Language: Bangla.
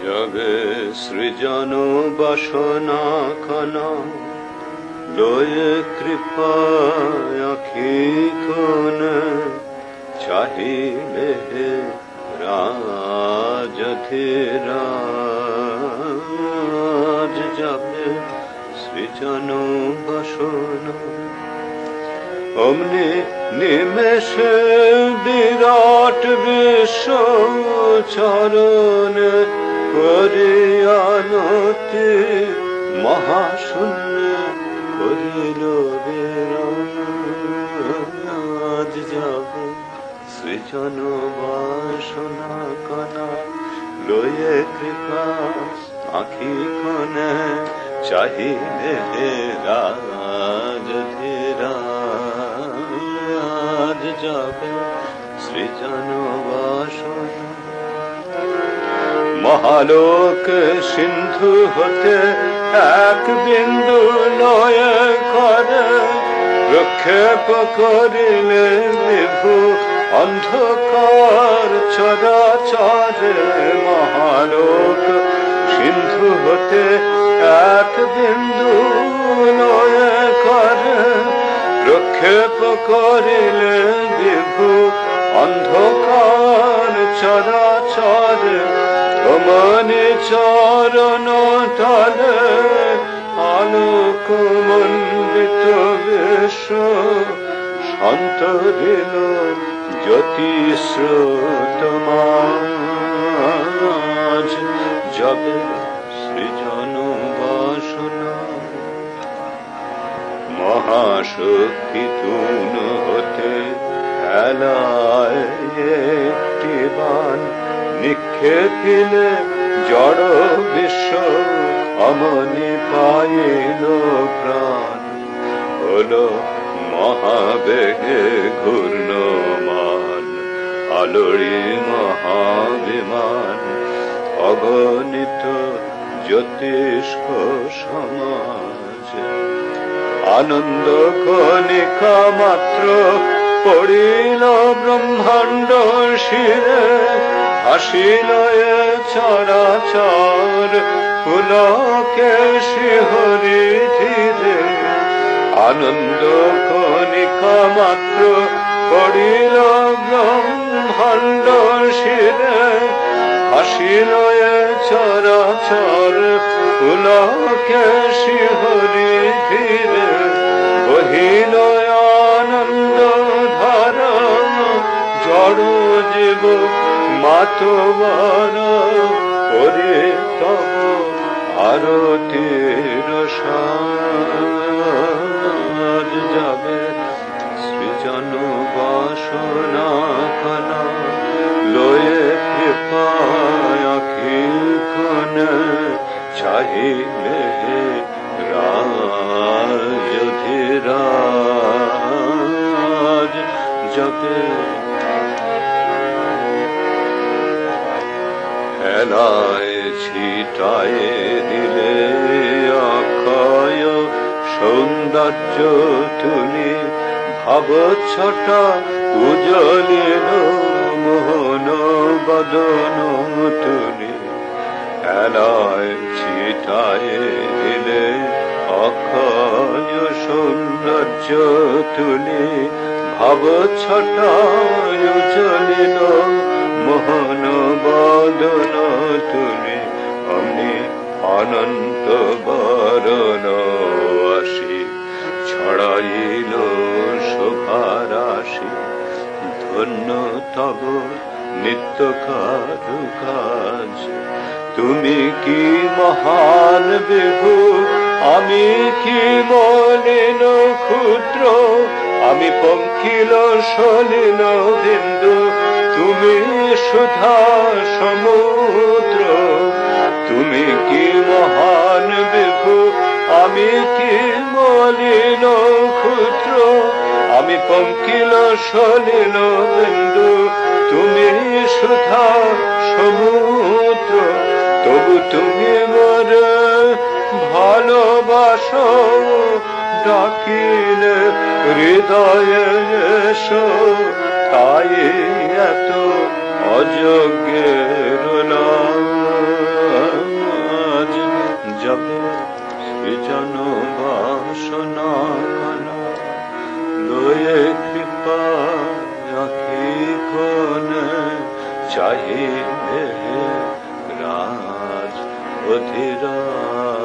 যবে সৃজন বাসনা খানা লয়ে কৃপায় আখিখন চাহিলে রাজধিরাজ যাবে সৃজন বাসনা অমনি নিমেষে বিরাট বিশ্ব চরণ করিয়ানতি মহাশূন্য করিল বিরাজ যাবে সৃজন বাসনা কনা লয়ে কৃপা আখি কনে চাহিলে রাজধিরাজ যাবে সৃজন বাসনা মহালোক সিন্ধু হতে এক বিন্দু লয় করে প্রক্ষেপ করিলে বিভু অন্ধকার চরাচরে মহালোক সিন্ধু হতে এক বিন্দু লয় করে প্রক্ষেপ করিলে বিভু অন্ধকার চরাচরে মনে চরণ তলে আলোক মন্ডিত বিশ্ব সন্তরিল জ্যোতি স্রোতমাজ যাবে সৃজন বাসনা মহাশক্তি তুন হতে খেলায় একটি বান নিক্ষেপিলে জড় বিশ্ব অমনি পাইল প্রাণ হলো মহাবেগে ঘূর্ণমান আলোড়ি মহাবিমান অগণিত জ্যোতিষ্ক সমাজ আনন্দ কণিকা মাত্র পড়িল ব্রহ্মাণ্ড শিরে হাসিল চরাচর পুলকে শিহরি ধীরে আনন্দ কণিকা মাত্র পড়িল ব্রহ্মাণ্ড শিরে হাসিল চরাচর পুলকে শিহরি ধীরে বহিল আনন্দ ধারা জড় জীব মাতবার পরে তব আরতির সাজ যাবে সৃজন বাসনা খানা লয়ে কৃপায় আখিখন চাহিলে রাজধিরাজ যাবে হেলায় ছিটায় দিলে অক্ষয় সৌন্দর্য তুলি ভাব ছটা উজ্জ্বলিল মোহন বদন তুলি হেলায় ছিটায় দিলে অক্ষয় সৌন্দর্য তুলি ভাব ছটা উজ্জ্বলিল মোহন বদন তুলি অমনি অনন্ত বরণ আসি ছড়াইল শোভারাশি ধন্য তব নিত্য কাজ তুমি কি মহান বিভু আমি কি মলিন ক্ষুদ্র আমি পঙ্কিল সলিল বিন্দু তুমি সুধা সমুদ্র তুমি কি মহান বিভু আমি কি মলিন ক্ষুদ্র আমি পঙ্কিল সলিল বিন্দু তুমি সুধা সমুদ্র তবু তুমি মোর ভালোবাসো ডাকিলে হৃদয়ে এসো তাই এত অযোগ্যের নাম রাজ অধিরাজ।